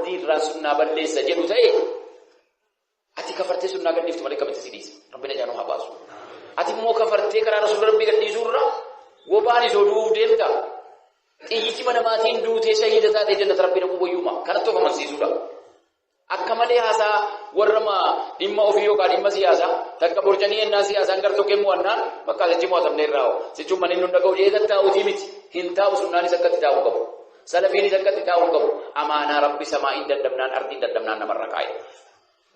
abdii irraa sunnaa balleessa jedhu ta'e ati kafartee sunnaa gadhiiftu malee kamitti si dhiisa rabbina jaanu haa baasu ati immoo kafartee karaa rasuula rabbii gadhiisuu irra gobaan isoo du'uuf deemta xiyyichi mana maatiin duutee shahiida taatee jannata rabbii dhaquu wayyuma kanatti of amansiisuudha akka malee haasaa warra dhimma ofii yookaan dhimma siyaasaa takka borcanii ennaa siyaasaan gar tokkeen mo'annaan bakka asitti mo'atamne irraa sichuun manni nun dhaga'u jeeta taa'utii miti hin taa'u sunnaanis akkatti taa'uu qabu salafiinis akkatti taa'uu qabu amaanaa rabbi samaa'iin daddabnaan ardiin daddabnaan namarra kaa'e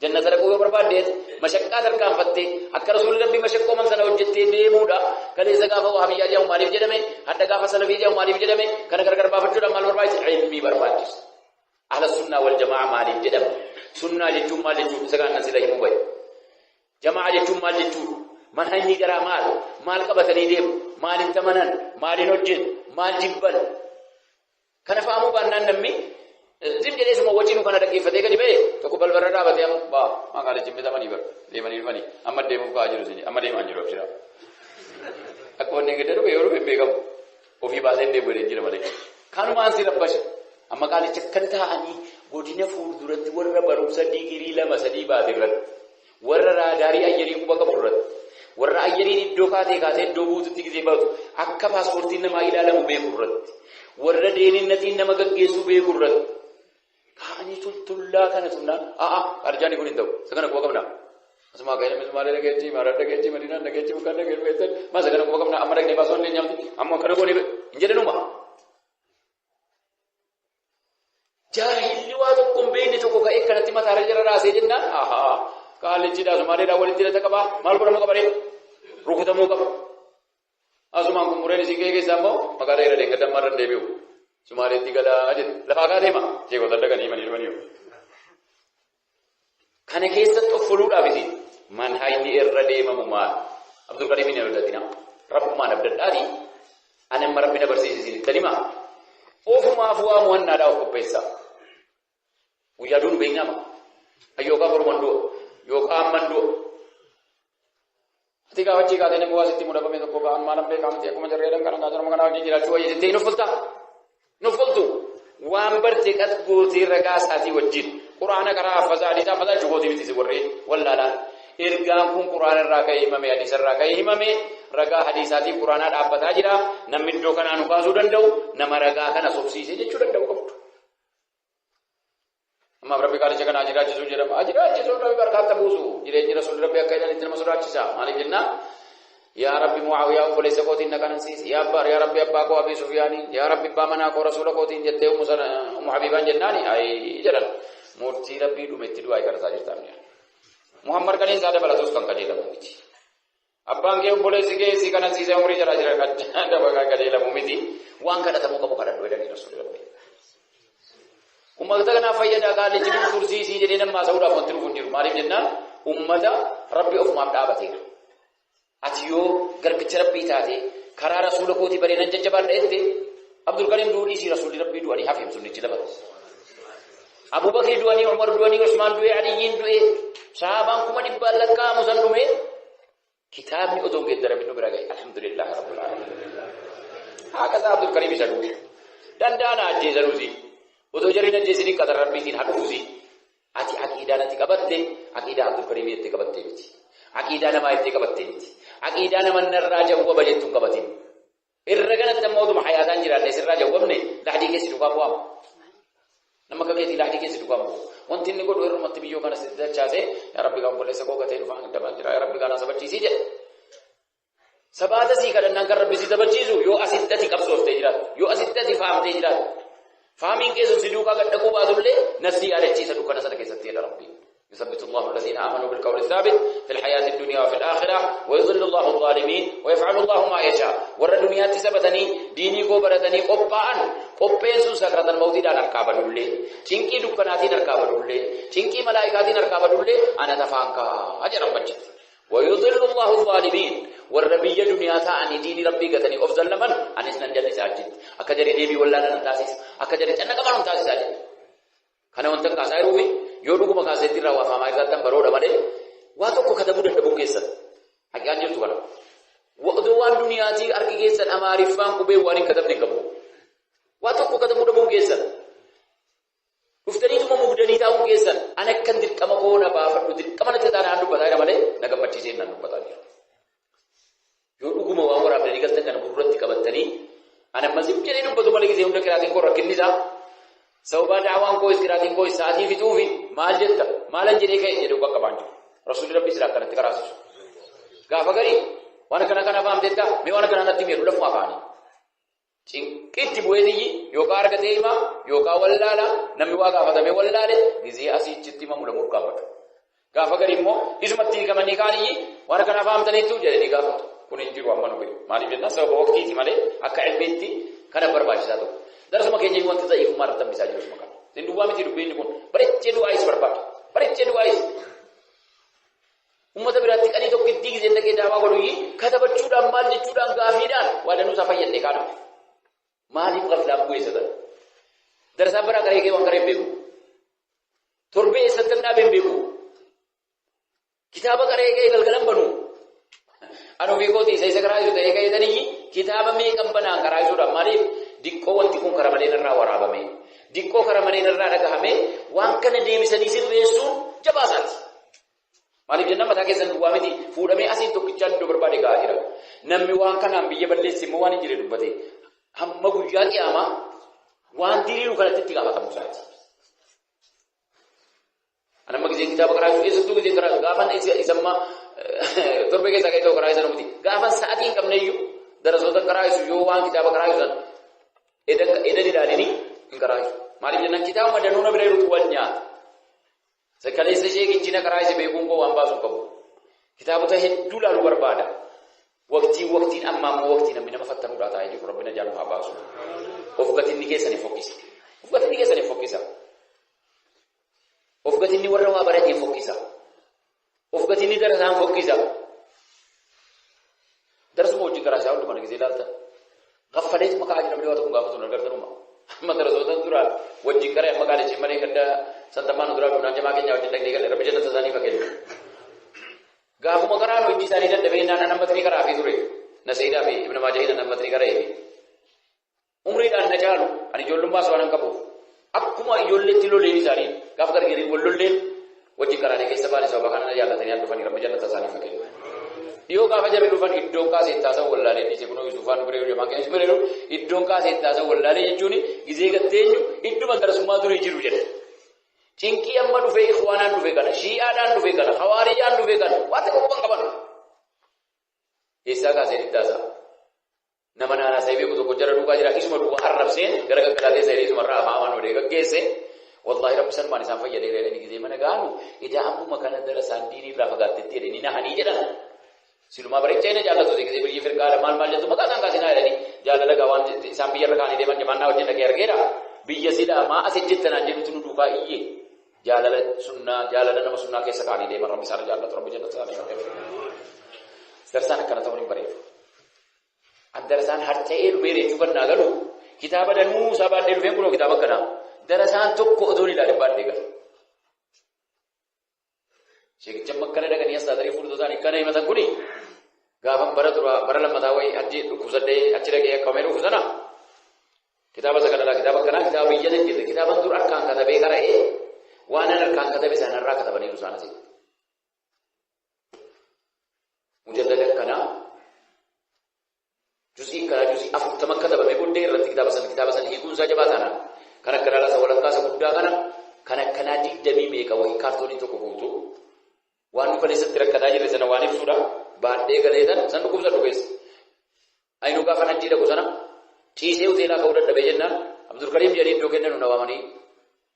jannata dhaquu yoo barbaaddeet mashaqqaa tarkaanfattee akka rasuulli rabbii mashaqqoo man sana hojjettee deemuudha kaleessa gaafa wahabiyyaa jedhamu maaliif jedhame hadda gaafa salafii jedhamu maaliif jedhame kana gargar baafachuudhaan maal barbaachisa ilmii barbaachisa ahla sunnaa wal jamaa maaliif jedhama sunnaa jechuun maal jechuudha isa kanaan sila himuu bahe jamaa jechuun maal jechuudha manhajni garaa maal qabatanii deemu maaliin tamanan maaliin hojjetu maal jibban kana fahamuu baannaan namni zim jedhee suma wajjinu kana dhaggeeffatee gadi ba'e tokko balbala dhaabatee maqaa lejjin bitamanii bar deemanii dhufanii amma deemuuf ka'aa jiru sini amma deemaa jiru abshira akka wanni gadi dhufe yoo dhufe beekamu ofii baasee deemu jedhee jira malee kanumaan si rabbasha amma qaalicha kan ta'anii godina fuulduratti warra barumsa digirii 2-3 baate irratti warra raadaarii ayyarii quba qabu irratti warra ayyariin iddoo kaatee iddoo buututti gisee baatu akka paaspoortiin namaa ilaalamu beeku irratti warra deeminnatiin nama gaggeessuu beeku irratti kaanii tultullaa kana tunnaan arjaanii kun hin ta'u isa kana quba qabnaa asuma kaya mismaalee dhageechi maaraa dhageechi madiinaan dhageechi mukaan dhageechi beektan maa isa kana quba qabnaa amma dhaqnee baasoo illee nyaamti amma kana goonee hin jedhanuma jaahilli waa tokko hin beekne tokko ka'ee kanatti mataarra jira raasee jennaan qaalichidhaa sumaaleedhaa walitti hidhata qabaa maal godhamuu qabaree rukutamuu qaba asumaan kun mureen isii kee keessaa immoo magaalaa irra deeggardan marran deebi'u sumaaleetti galaa jedhu lafaa kaateema sheekota dhaqanii himanii dhufanii kana keessatti of fuudhuudhaaf isin manhajni irra deemamu maal Abdul Qadim bin Abdatina rabbumaan abdadhaati anan marabbina barsiisisin ittanimaa ofumaaf waa muwannaadhaa of qopheessaa guyyaa duun beeknama ayyookaa borman du'a yookaan amman du'a ati gaafachii kaatee namni waa sitti mudafame tokko ba'an maalan beekamti akkuma jarreedhan kana gaazarama kanaa wajjin jiraachuu wayya jettee nuuf fultu waan barte qas gootee ragaa isaatii wajjin quraana karaa haffasaa hadiisaa haffasaa jugootii miti si warree wallaalaan ergaan kun quraana irraa ka'ee himame hadiisa irraa ka'ee himame ragaa hadiisaatii quraanaa dhaabbataa jira namni iddoo kanaa nu kaasuu danda'u nama ragaa kana sobsiisee jechuu danda'u qabdu amma rabbi qaalicha kana ajiraachisuu jedhama ajiraachisuu rabbi barkaata buusu jireenyi rasuulli rabbi akka jedhanitti nama sodaachisa maaliif jennaa yaa rabbi mu'aawiyaa obboleessa kootiin na kanansiisi yaa rabbi abbaa koo abii sufyaanii yaa rabbi abbaa manaa koo rasuula kootiin jettee ummu habiibaan jennaani jedhan murtii rabbii dhumetti du'aa kadhataa jirtaan Muhammad kaniin isaa dabalatus kan qajeelamu miti abbaan kee obboleessi kee si kanansiisee umrii jara jira kan qajeelamu miti waan kadhatamuu qabu kadhadhu jedhanii rasuulli rabbi ummata kana fayyadaa qaalichi kun tursiisii jedhee namaa sa'uudhaaf wanti dhufu hin jiru maaliif jennaan ummata rabbi ofumaaf dhaabateera ati yoo garbicha rabbii taate karaa rasuula kootii bareedan jajjabaadha jette Abdul Qadim duudhii si rasuulli rabbii du'anii hafeem sunnichi dabala Abu Bakr du'anii Umar du'anii Usmaan du'ee Aliyyiin du'ee sahabaan kuma dhibbaan lakkaa'amu san dhume kitaabni otoo geeddaramin nu bira ga'e alhamdulillah rabbil alamin hakaza Abdul Qadim isa du'e danda'ana ajjeesanuusi otoo jarri ajjeesanii qadar rabbiitiin hadhuusi ati aqiidaan ati qabatte aqiidaa Abdul Qadim itti qabatte miti aqiidaa namaa itti qabatte miti aqiidaa nama narraa jawwaba jettuun qabatin irra kanatti ammoo utuma hayaataan jiraanne sirraa jawwabne lahdii keessi dhugaa bu'amu nama kakeetii lahdii keessi dhugaa bu'u wanti inni godhu irrumatti biyyoo kana sitti dachaase yaa rabbi kan obboleessa koo gatee dhufaan daban jira yaa rabbi kanaa sabachiisii jedhe sabaata sii kadhannaan kan rabbi si sabachiisu yoo asitti ati qabsooftee jiraatu yoo asitti ati faamtee jiraatu faamiin keessan si duukaa gad dhaquu baatullee nafsi yaadachiisa dukkana sana keessatti jedha rabbi يثبت الله الذين آمنوا بالقول الثابت في الحياة الدنيا وفي الآخرة ويضل الله الظالمين ويفعل الله ما يشاء ور الدنيا تثبتني ديني کو برتني قبان قبين سكرة الموت دان اركاب دولي چنکی دکاناتي اركاب دولي چنکی ملائكاتي اركاب دولي انا تفانكا اجر بچت ويضل الله الظالمين والربي دنيا ثاني دين ربي غتني افضل من انسن جنة ساجد اكجر ديبي ولا نتاسيس اكجر جنة كمان تاسيس ساجد kana wanta kaasaa ruufi yoo dhuguma kaaseetti irraa waa faamaa irratti baroodha malee waa tokko katabuu danda'u keessan haqaan jirtu kana waqtuu waan duniyaatii argi keessan amaariffaan qubee waan hin katabne qabu waa tokko katabuu dhabuu keessan dhuftaniituma keessan ana kan dirqama koona baafadhu dirqama natti taanaan dubbataa malee na gammachiisee nan dubbataa jira. Yoo dhuguma waan waraabdanii galtan kana gurratti qabattanii ana masif jedhee dubbatu malee gisee hunda kiraatiin koo rakkinnisaa sababaa daawaan koo kiraatiin koo sa'aatii fixuufi maal jetta maalan jedhee ka'e jedhu bakka baanju rasuulli rabbi silaa kanatti karaasisu gaafa garii waan kana faamteetta mee waan kana natti meedu lafuma afaanii cinqitti bu'eetiyyi yookaan argatee himaa yookaan wallaala namni waa gaafatame wallaale gisee asiichitti mamuudha murkaafatu gaafa garii immoo isumatti hiikamanii kaaniyyi waan kana faamtaniitu jedhanii gaafatu. Kun hin jiru amma nu bira maaliif jennaan sababa waqtiiti malee akka ilmeetti kana barbaachisaa ta'u darasuma keenya wanti za'iifummaa irratti hambisaa jiru suma kana isin duwwaa miti dubbiin kun bareechee du'aayis barbaadu bareechee du'aayis ummata biraatti qanii tokko itti gisee dhaqee daawaa godhuyyi katabachuudhaan maal jechuudhaan gaafiidhaan waa danuu isaa fayyadnee kaadha maaliif gaflaan bu'eessa ta'e darasaan biraa qaree kee waan qaree beeku torbee eessatti dhaabee beeku kitaaba qaree kee galgalan banuu. Anu beekoti isa karaayisu ta'ee ka'eetanii kitaaba meeqan banaan karaayisuudhaan maaliif diqqoo wanti kun kara malee irraa waraabame diqqoo kara malee irraa dhagahame waan kana deebisanii sirreessuun jabaasaati. Maaliif jennaan mataa keessan duwwaa miti fuudhamee asiin tokkichaan iddoo barbaade gahaa jira. Namni waan kanaan biyya balleessi immoo waan hin jirre dubbate hamma guyyaa qiyaamaa waan diriiru kanatti itti gaafatamu isaati. Anamma gisee kitaaba karaayisuu keessattuu gisee karaayisuu gaafan isammaa torbe keessa ka'ee ta'u karaayisan miti gaafan sa'aatii hin qabneyyuu darasoota karaayisu yoo waan kitaaba karaayisan edan ilaalanii hin karaayisu maaliif jennaan kitaaba madanuu na bira jirutu wal nyaata sakkaleessa ishee kichina karaayise beekuun koo waan baasuun qabu kitaabota hedduu laaluu barbaada waqtiin ammaa immoo waqtii namni nama fattanuudhaa taa'ee jiru rabbina jaallu haa baasu of gatinni keessaniif fokkisa of gatinni warra waa baratee fokkisa. Of gatinni darasaan fokkisa. Darasuma wajjin karaasaa hundi mana gisee ilaalta. Gaffalees maqaa jira malee waa tokko gaafatu agartanuma. Amma darasoota duraan wajjin karee maqaa lechee malee gadda santamaan duraa duunaan jamaa keenya wajjin dhaqnee galee rabbi jannata isaanii fakkeenya. Gaafuma karaan hojii isaanii dadhabee naan nammatanii karaa fi ture. Na Sa'idaa fi Ibn Maajahiin nammatanii karaa eebi. Umriidhaan na caalu ani ijoollummaas waan hin qabuuf. Akkuma ijoolleetti lolleen isaanii gaafa gargaarii wal lolleen wajjin karaanii keessa baane sababa kana jaallatanii dhufanii rabbi jannata isaanii fakkeenya. Yoo gaafa jarri dhufan iddoon kaasee taasisa wallaalee dhiisee kunoo Yuusufaan biree jamaa keessa biree iddoon kaasee taasisa wallaalee jechuun gizee gatteenyu idduma darasummaa durii jiru jedhe. Cinqii amma dhufee ikhwaanaan dhufee kana shii'aadhaan dhufee kana hawaariyyaan dhufee kana waan tokko qofan qaban. Eessaa kaasee taasisa. Nama naannaa isaa beeku tokko jara duukaa jira isuma duukaa arrabseen gara gaggaraatee isaa isuma irraa afaan odee gaggeesse wallahi rabbi salmaan isaan fayyadee reereen gizee mana gaanu idaa ammuma kana darasaan diinii irraa fagaattetti jedhee ni nahanii jedhan silumaa bareechaa inni jaallatu gizee biyyi firqaadha maal jettu maqaa isaan kaasinaa jedhanii jaalala gaawwan isaan biyya irra kaanii deeman jamaannaa wajjin dhagee argeera biyya sidaamaa as ejjettanaan jedhutu nu duukaa iyyee jaalala nama sunnaa keessa kaanii deeman rabbi isaan jaallatu rabbi jannata isaanii darsaan akkana ta'uun hin bareedu. Darasaan harca'ee dhufee reechuu kan naa galu kitaaba danuu isaa baadhee dhufeen kunoo kitaaba kanaa darasaan tokko otoon ilaalee baadhee galu. Sheekicha makkana dhaqanii as taatarii fuuldura isaanii kana himatan kuni gaafan bara lammataa wayii achi dhukkubsadhee achi dhaqee akkamee dhufu sana kitaaba isa kanadhaa kitaaba kanaa kitaaba biyya jette kitaaban dur harkaan katabee qara'ee waan harkaan katabe sanarraa katabaniiru isaan asii. Mujallada akkanaa Juzii afurtama katabame booddee irratti kitaaba san hiikuunsaa jabaa taana kan akka dhalaasa walakkaasa guddaa kan akkanaa 20 meeqa wayii kaartoonii tokko guutu waan nu kaleessatti rakkataa jirre sana waan ibsuudha baadhee galeetan san dhukkubsa dhugeessa. Ayinuu gaafa najjii dhaqu sana ciisee hoteelaa ka'uu dadhabee jennaan Abdulkariim jedhanii iddoo kennan nu waamanii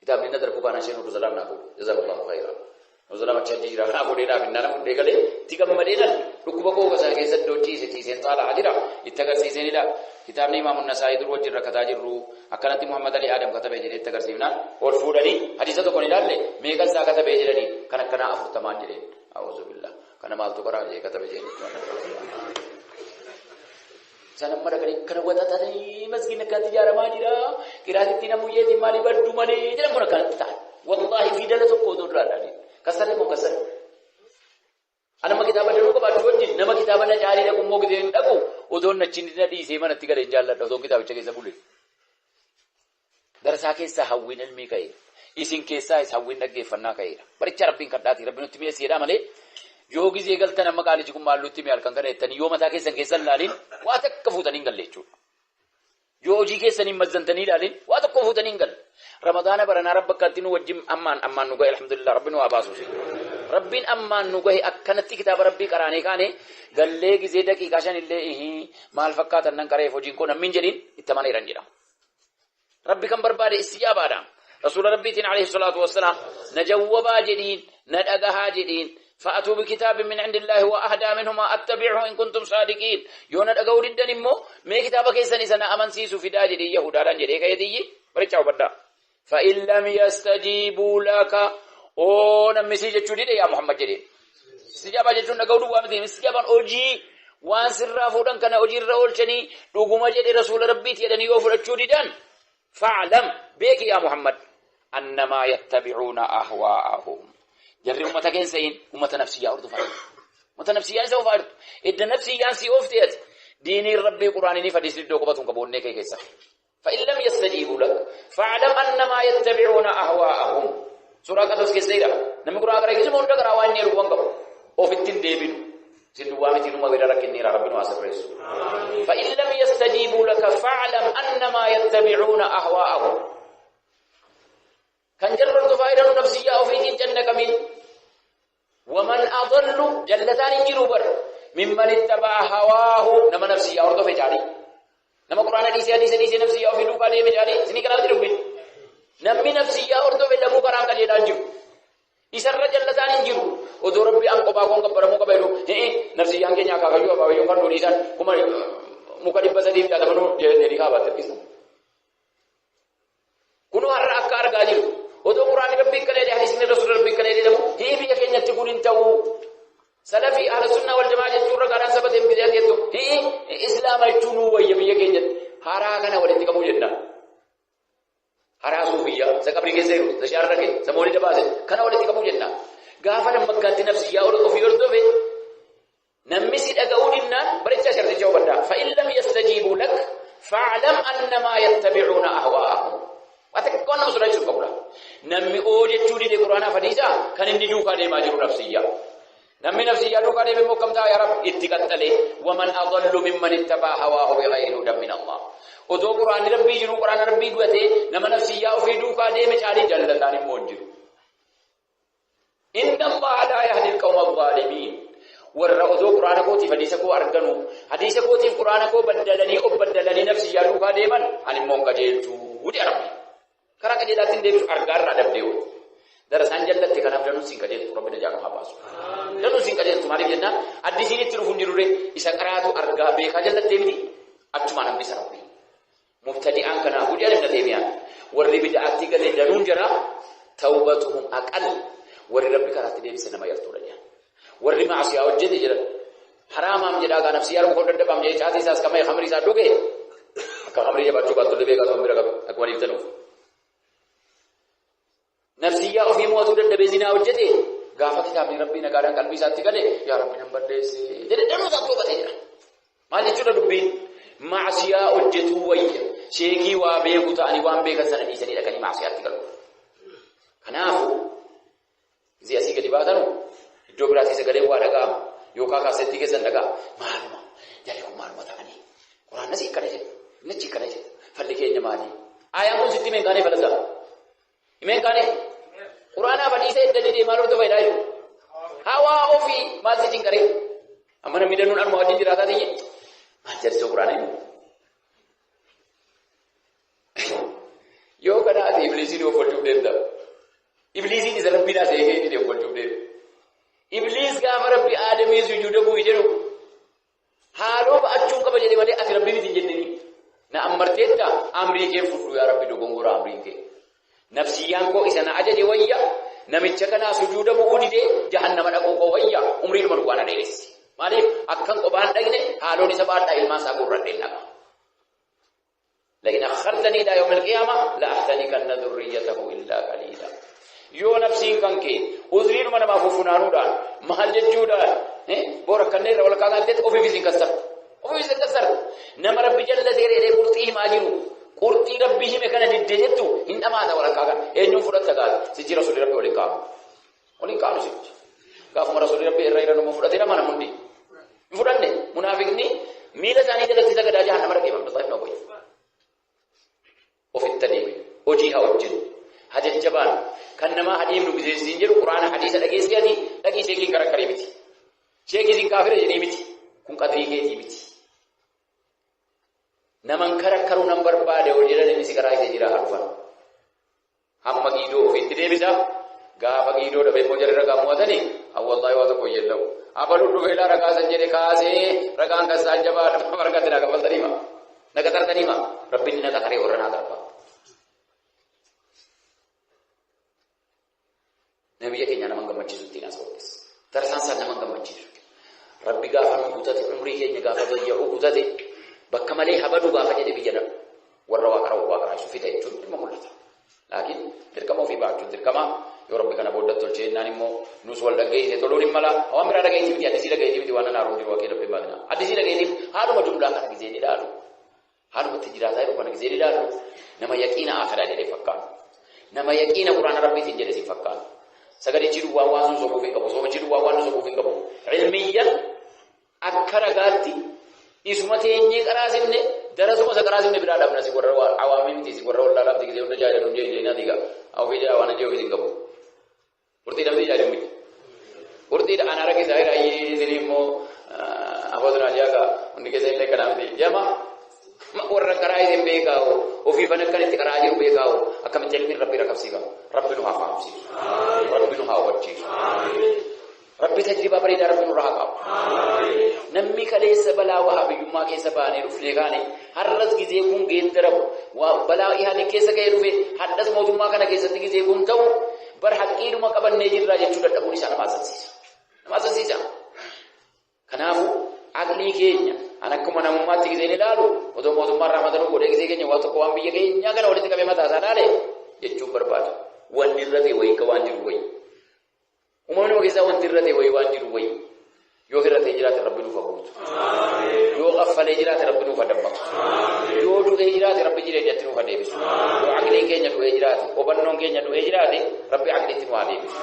kitaabni na darbu baanaa isheen Abdulsalaam naa godhu jazaakallahu khayran. Abdulsalaam achi jira naa godheedhaaf innaan fuudhee galee itti gammadeedhaan dhukkuba kooka sana keessa iddoo ciiseen xaalaa jira itti agarsiisenidha. Kitaabni Imaamu Nasaa'ii dur wajjin rakkataa jirru akkanatti Muhammad Ali Adam katabee jedhee itti agarsiifnaan ol fuudhanii hadiisa tokko ni ilaalle meeqan isaa katabee jedhanii kan akkanaa 40 jedheen a'uuzu billah kana maaltu qaraa jedhee katabee jedhanii. Isaan amma dhaqanii kana waxaxatanii masgiin akkanatti ijaaramaa jira qiraatitti namuyyeetiin maalii baddu malee jedhan kun akkanatti ta'an wallahi fidala tokko otoo duraadhaan kasarre moo kasarre. Anama kitaaba danuu qabaachuu wajjin nama kitaaba na caalii dhaqu immoo gidee hin dhaqu otoon achiin na dhiisee manatti galee jaalladha otoon kitaabicha keessa bule. Darasaa keessaa hawwiin ilmii ka'e isin keessaa isa hawwiin dhaggeeffannaa ka'eera. Baricha rabbiin kadhaati rabbi nutti mi'eesseedha malee yoo gizee galtan amma qaalichi kun maallutti mi'e halkan kana jettanii yoo mataa keessan laaliin waa takka fuutanii hin galle jechuudha. Yoo hojii keessaniin mazzantanii ilaaliin waa tokko fuutanii hin galle. Ramadaana baranaa rabba akkatti nu wajjin ammaan nu gahe alhamdulillah rabbi nu haa baasuusi. Rabbiin ammaan nu gahe akkanatti kitaaba rabbii qaraanee kaane gallee gizee daqiiqaa shanillee maal fakkaatan nan qareef hojiin koo namni hin jedhin itti amaneeran jedhama. Rabbi kan barbaade istijaabaadha. Rasuula rabbiitiin alayhi salaatu wassalaam na jawwabaa jedhiin na dhagahaa jedhiin. فأتوا بكتاب من عند الله وأهدى منهما أتبعه إن كنتم صادقين يونا دغاو ددن مو مي كتابك سني سنا امن سيسو في داجي دي يهودا دان جدي كايدي برچاو بدا فإن لم يستجيبوا لك او نمسي جچودي يا محمد جدي استجابه جچون دغاو دو وامتي استجابان اوجي وان سرا فودن كنا اوجي رولچني دوغما جدي رسول ربي تيدن يو فرچودي دان فعلم بك يا محمد انما يتبعون اهواءهم جري أمتا كنسين أمتا نفسية أرضو فارد أمتا نفسية سوف فارد إذا نفسية سيوفتيت ديني ربي قرآني فديس للدوقبة قبولني كي كيسا فإن لم يستجيبوا لك فاعلم أنما يتبعون أهواءهم سورة قدس كسيرا نمي قرآن قرأي كسي مونتا قرأوان نيرو قنقب أو في التين ديبينو سندوامي تينو مغيرا ركين نيرا ربي نواسف رسو فإن لم يستجيبوا لك فاعلم أنما يتبعون أهواءهم كان جررت فائدة نفسية أو في دين جنة كمين ومن أضل جلتان جروبر ممن اتبع هواه نما نفسية أرضو في جاري نما قرآن حديث نفسية أو في دوكا دي بجاري سني كنا تروبين نمي نفسية أرضو في لبو قرآن كالي دانجو إسر جلتان جرو ودو ربي أنقو باقون كبرمو كبيرو نفسية أنكي نياكا كيو أبا يوم كان نوريسان كما مكالي بسديف جاتا منو جيري خابات تركيسنا كنو هر أكار غاجر ودو قرآن ربي كنيدي حديث رسول ربي كنيدي دمو هي بيا كينيا تقول انتو سلفي أهل السنة والجماعة جورا قرآن سبتهم بدايات يدو هي إسلام الجنو ويا بيا كينيا هارا كنا ولدي كمو جنة هارا صوفيا سكبري كسيرو سشار ركي سمولي دباسة كنا ولدي كمو جنة غافر مكانت نفسي يا أولو في أردو في نمسي أقودنا بريتشا شرط جوابنا فإن لم يستجيبوا لك فاعلم أنما يتبعون أهواءهم أتكلم أنا مسؤول عن كبرى نمي أوجي تودي القرآن فديسا كان إني جوكا دي ماجرو نفسيا نمي نفسيا جوكا دي بمقام تا يا رب اتقتلي ومن أضل ممن اتبع هواه بغير هدى من الله ودو قرآن ربي جرو قرآن ربي قوتي نما نفسيا وفي جوكا دي مجالي جلتان مونجرو إن الله لا يهدي القوم الظالمين والرأوذو قرآن كوتي فديسا كو أرغنو حديثا كوتي قرآن كو بدلني نفسيا جوكا دي من عن مونغا جيلتو ودي ربي karaa qajeelaatiin deebisu argaarraa dabdee oolu. Darasaan jallatti kanaaf danuun siin qajeeltu Rabbi jaalamu haa baasu. Danuun siin qajeeltu maaliif jennaan addisiin itti dhufuun jirure isa qaraatu argaa beekaa jallattee miti achumaan hambi sana hubee. Mubtadi'aan kanaa hudii alimna deemiyaan warri bida'aatti galee danuun jira tawbatuhum aqal warri Rabbi karaatti deebise nama yartuudha jedhan. Warri maasiyaa hojjete jedhan haraamaam jedhaa gaa nafsi yaaluun koo dadhabaam jedhee caatii isaas kamee khamrii isaa dhugee akka khamrii jabaachuu baattolle beekaa ta'uu bira qabu akka waliif tanuuf. نفسية أو في موت ودن بزنا وجدي غافا كتاب ربنا قال قلبي ساتي قال يا رب نمبر ديس دنو تطوبه تجرا ما نجد دبين معصيه وجتو وي شيخي وابيكو تاني وان بيك سنه دي سني لكني معصيه تقول كنافو زي اسي كدي باتنو جوغرافي سغلي وادغا يوكا كاسيتي كسن دغا معلومه يالكو معلومه تاني قران نسي كدي نچي كدي فلكي نمالي آيان كو ستي من غاني فلسا إمين كاني قرآن بديسة دليل مالو تو بيدايو هوا أوفي ما سيجين كري أمانة ميدانون أن مواجين جراتا دي ما جرسو قرآن يو كنا أتي إبليسي دو فلتوب ديم دا إبليسي دي زرب بنا سيجي دي فلتوب ديم إبليس كافر ربي آدمي سجود بو يجرو هالو بأجون كبجة دي مالي أتي ربي بي تنجنني نا أمرتيتا أمريكي فتو يا ربي دو غنغورا أمريكي نفسيان كو إسانا أجد ويا نمتشكنا سجود بؤودي جهنم نقو ويا عمري المروانا ديس مالي أكن قبان دينه حالوني سبات إلما ساقور ردنا لكن أخرتني إلى يوم القيامة لأحتنكن ذريته إلا قليلا يو نفسين كنكي أذرين من ما ففنانو دان محل جودان بورك كنير ولا كان تيت أوفي بيزين كسر نمر بجل سيري قرطيه ماجرو qurxii rabbii hime kana diddee jettu hin dhamaata walakkaa kana eenyuun fudhatta gaata sichi rasuulli rabbii waliin kaa'u sichi gaafuma rasuulli rabbii irra nama fudhatee nama namundi hin fudhanne munaafiqni miila isaanii jalatti sagadaa jahannama dhaqee Abdullah ibn Ubay ofitti deeme hojii haa hojjetu hajajjabaan kan namaa hadeemnu bizeessiin jedhu quraana hadiisa dhageessee ati dhaqii sheekiin karakkaree miti sheekiin kaafira jedhee miti kun qadrii keetii miti naman karakkaruu nan barbaade ol jedhan inni si karaa isee jira harfan hamma giidoo ofitti deebisa gaafa giidoo dhabee immoo jarri ragaa mo'atanii wallaahi waa tokko jedhamu abaluu dhufeelaa ragaa san jedhe kaasee ragaan kasaan jabaadha margatti na kafaltaniima na qaxartaniima rabbiin na qaxaree warra naa darba nabiyya keenya naman gammachiisutti nas qopheessa tarsaan isaan naman gammachiisu rabbi gaafa nu guutate umrii keenya gaafa bayya'uu guutate bakka malee habaduu gaafa jedhe biyya warra waaqaraa isu fita jechuun dhimma mul'ata laakiin dirqama ofii baachuun dirqama yoo rabbi kana booddatti tolchee jennaan immoo nus wal dhaggeessee toluun hin mala waan biraa dhaggeessee miti addisii dhaggeessee miti waan naaruun jiru waaqee dhabbee baadina addisii dhaggeessee haaduma jumlaa kana gizee ni dhaalu haadumatti jiraataa jiru kana gizee ni dhaalu nama yaqiina akadaa jedhee fakkaatu nama yaqiina quraana rabbiitiin jedhe siin fakkaatu sagalee jiru waan sun sobuuf hin qabu sooma jiru waan sobuuf hin qabu ilmiyyan akka ragaatti isuma teenyee qaraasifne darasuma isa qaraasifne biraa dhabna si warra awaamii miti si warra wallaa dhabde gisee hunda jaaladhu jeenaa diga awwii jaa waan ajee ofii hin qabu urtii dhabdee jaaladhu miti urtii ana arge zaahira ayyee isinii immoo afootuna jaaga hundi keessa illee kanaa miti jama warra karaa isin beekaa'u ofii fan akkanitti karaa jiru beekaa'u akkamitti ilmiin rabbi rakabsiifama rabbi nu haa fahamsiisu rabbi nu haa hubachiisu rabbi tajribaa bareedaa rabbi nurraa haa qabu namni kaleessa balaa wahabiyyummaa keessa baanee dhufnee kaane har'as gizee kun geeddaramu balaa ihaanii keessa ga'ee dhufe hadhas mootummaa kana keessatti gizee kun ta'u bar haqqiidhuma qabannee jirraa jechuu dadhabuun isaa nama asansiisa kanaafuu aqlii keenya an akkuma namummaatti gizeen ilaalu otoo mootummaan raamatanu godhee gizee keenya waa tokko waan biyya keenyaa kana walitti qabee mataa isaa dhaale jechuun barbaadu wanni irra ta'e wayii ka waan jiru wayii uumamni keessaa wanti irra ta'e wayii waan jiru wayii yoo irra ta'e jiraate rabbi nuuf haguutu yoo affalee jiraate rabbi nuuf dammaqsu yoo du'ee jiraate rabbi jireenyatti nuuf deebisu yoo aqliin keenya du'ee jiraate hubannoon keenya du'ee jiraate rabbi aqliitti nu haa deebisu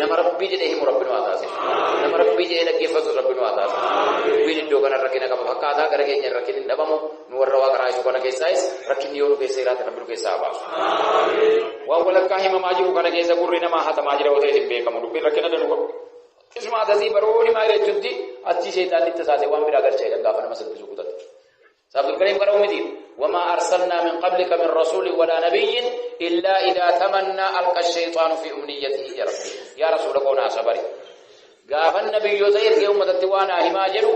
nama rabbii jedhee himu rabbi nu haa taasisu nama rabbii jedhee dhaggeeffatu rabbi nu haa taasisu dubbiin iddoo kana rakkina qaba fakkaataa gara keenya rakkin hin dhabamu nu warra waaqa raayisuu kana keessaayis rakkinni yoo nu keessa jiraate rabbi nu keessaa baasu waan walakkaa himamaa jiru kana keessa gurri namaa hatamaa jira yoo ta'e hin beekamu dubbiin rakkina danu godhu isma adasii barooni maa jechuutti achi seexaanni tasaase waan biraa galchee gaafa nama salphisuu kutate sababni kareem qara'u miti wamaa arsalnaa min qablika min rasuulin walaa nabiyyin illaa idaa tamannaa alqa shayxaanu fi umniyyatihi ya rabbi yaa rasuula koo naa sabari gaafan nabiyyoota ergee ummatatti waan himaa jedhu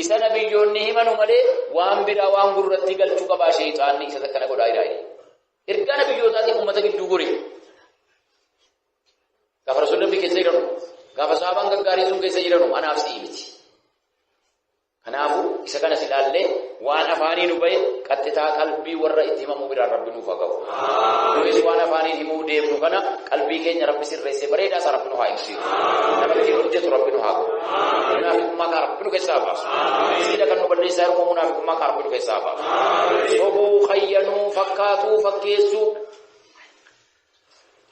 isa nabiyyoonni himanu malee waan biraa waan gurratti galchuu qabaa shayxaanni isa takkana godhaa iraayi ergaa nabiyyootaatiin ummata gidduu gori gaafa rasuulli rabbii keessa jedhamu gaafa sahabaan gaggaarii sun keessa jiranu anaaf si'i miti kanaafuu isa kanas ilaallee waan afaanii nu bahe qaxxitaa qalbii warra itti himamu biraan rabbi nuuf haa qabu nunis waan afaanii himuu deemnu kana qalbii keenya rabbi sirreessee bareedaa isaa rabbi nu haa ibsiisu namatti hojjetu rabbi nu haa qabu munaafiqummaa kaa rabbi nu keessaa baasu siida kan nu balleessaa yeroo munaafiqummaa kaa rabbi nu keessaa baasu sobuu khayyanuu fakkaatuu fakkeessuu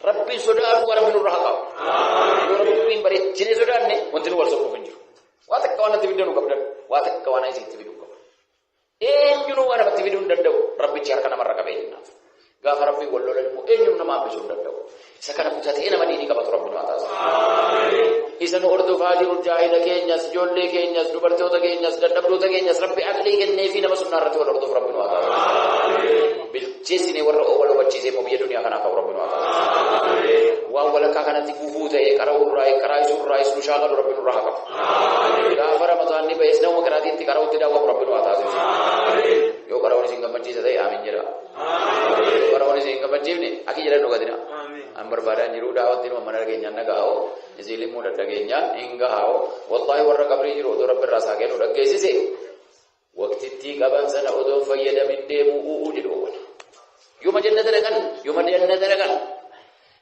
rabbiin sodaatu rabbi nurra haa qabu yoo rabbiin bareechinee sodaanne wanti nu wal sobuuf hin jiru waa takka waan natti fiduu qabdan waa takka waan isitti fiduu qabu eenyuun waan namatti fiduu hin danda'u rabbichi harka namarra qabee jennaaf gaafa rabbiin wal lolan immoo eenyuun nama hambisuu hin danda'u isa kana kutatee nama diinii qabatu rabbi nu haa taasisu isa nu hordofaa jiru jaahila keenyas ijoollee keenyas dubartoota keenyas dadhabdoota keenyas rabbi aqlii kennee fi nama sunnaa irratti wal hordofu rabbi nu haa taasisu bilcheessinee warra wal hubachiisee immoo biyya duniyaa kanaa qabu rabbi nu haa taasisu waan walakkaa kanatti gufuu ta'ee karaa isuurraa isnu shaaqalu rabbi nurraa haa qabu gaafa ramadaanni ba'ees nama karaatiitti karaawutti daawwamu rabbi nu haa taasisu yoo karaawwan isin gammachiisa ta'e aamin jedha yoo karaawwan isin gammachiifne akki jedhan dhugatina an barbaadaan jiru daawwatti nama mana dhageenyaan naga'oo isin limuu dhageenyaan hin gaha'oo wallaahi warra qabrii jiru odoo rabbi irraa isaa kennu dhaggeessise waqtittii qaban sana odoo fayyadamin deemuu u'uu jedhu yooma jannata dhaqan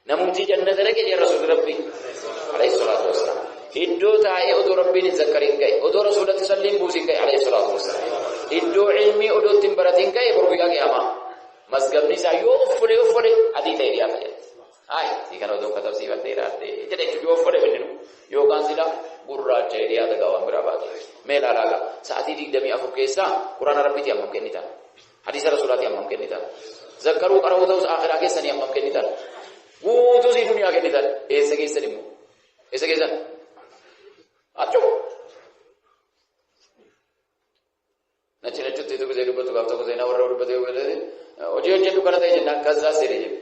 namumti jannata dhaqe jedha rasuulli rabbii alayhi salaatu wassalaam iddoo taa'ee odoo rabbiin hin zakkarin ga'e odoo rasuulatti salliin buusin ga'e alayhi salaatu wassalaam iddoo ilmii odoo ittiin baratiin ga'e boru guyyaa qiyaama Mazgabni isaa yoo uffole adii ta'e dhiyaata jedhe. Si kana odoo katabsiifattee hidhaatte jedhe yoo uffole binninu yookaan sila gurraacha dhiyaata gaawwan biraa baate. Mee ilaalaa sa'aatii 24 keessaa quraana rabbiitii hammam kennitan? Hadiisa rasuulaatii hammam kennitan? Zakkaruu qara'uu ta'us akhiraa keessanii hammam kennitan? Guutuu si duniyaa kennitan. Eessa keessan immoo? Eessa keessan? Achoo. Nachutti tu gisee dubbatu gaaf tokko seenaa warra dubbatee hojii hojjedhu kana ta'e jennaan kazaas jedhee jedhe.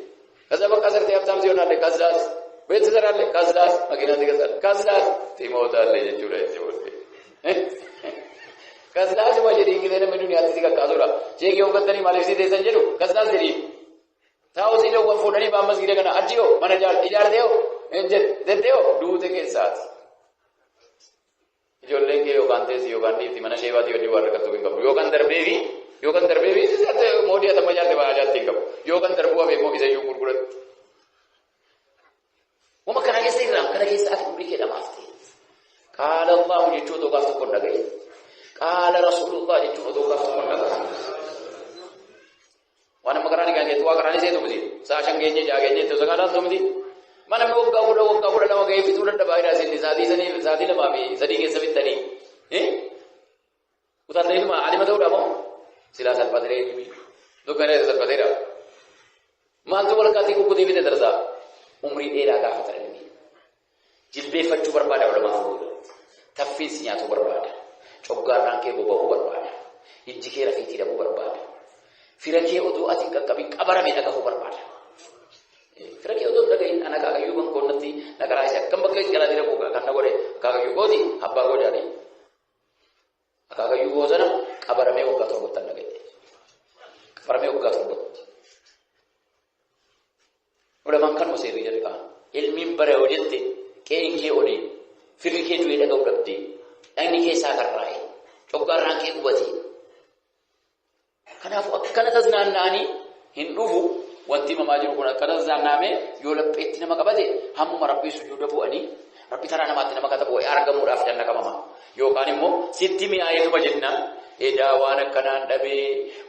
Kaza bakka asirtee habsaamsi yoonaallee kazaas. Beeksisaraallee kazaas. Makiinaatti kazaas. Timootallee jechuudha jechuudha. Kazaas ma jedhii gisee namni duniyaatti si kakkaasudha. Sheekii hoggattanii maaliif si teessan jedhu kazaas jedhii. Taa'u si dhawwan fuudhanii baammas gidee kana achi yoo mana ijaartee yoo jettee yoo duute keessaati. Ijoolleen kee yookaan teessi yookaan dhiifti mana sheebaatii wajjin waan rakkattuu hin qabu. Yookaan darbeefi moodii atamma jaatte baay'ee jaatti hin qabu. Yookaan darbuu hafee immoo isa iyyuu gurguratti. Wama kana keessa irraa kana keessa ati umrii kee dhamaaf ta'e. Qaala Allahu jechuun otoo gaaf tokko hin dhagaye. Qaala Rasuulullah jechuun otoo gaaf tokko hin dhagaye. Waan amma karaanii kan jettu waa karaanii seetu miti. Saa shan geenye jaa geenye itti osoo kaadhaan miti. Mana mi waggaa kudha lama ga'ee fixuu dadhabaa jira isin sa'aatii lamaa fi sadii keessa fixanii. Utaallee ilma alima ta'uudha moo? Silaa salphatiree ilmi. Dukkanee salphateera. Maaltu walakkaatti kukkutii fite darsaa? Umrii dheeraa gaafata ilmi. Jilbeeffachuu barbaada olamaa fuudha. Taffiinsi nyaatuu barbaada. Coggaarraan kee boba'uu barbaada. Ijji kee rafiitii dhabuu barbaada. Fira kee oduu ati hin qaqqabin qabarame dhagahuu barbaada. Fira kee oduu dhagahin ana kaakayyuu kan koonnatti naqaraa isa akkam bakka jalaatii dhabuu kan na godhe kaakayyuu gooti abbaa gojaanii. Kaakayyuu goosana qabaramee waggaa torbottan dhagahe. Qabaramee waggaa torbottan. Ulamaan kan museerii jedhe kaa ilmiin bara yoo jette qe'een kee olee firri kee du'ee dhaga'uu dhabdee dhagni keessaa karraa'e coggaarraan kee gubate. Kanaafuu akkana tasnaanna'anii hin dhufu wanti himamaa jiru kun akkana tasnaanna'amee yoo lapheetti nama qabate hammuma rabbii sujuuda bu'anii rabbi taraa namaatti nama katabu argamuudhaaf danna qabama. Yookaan immoo sitti mi'aayetuma jennaan edaa waan akkanaan dhabee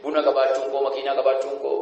buna qabaachuun koo makiinaa qabaachuun koo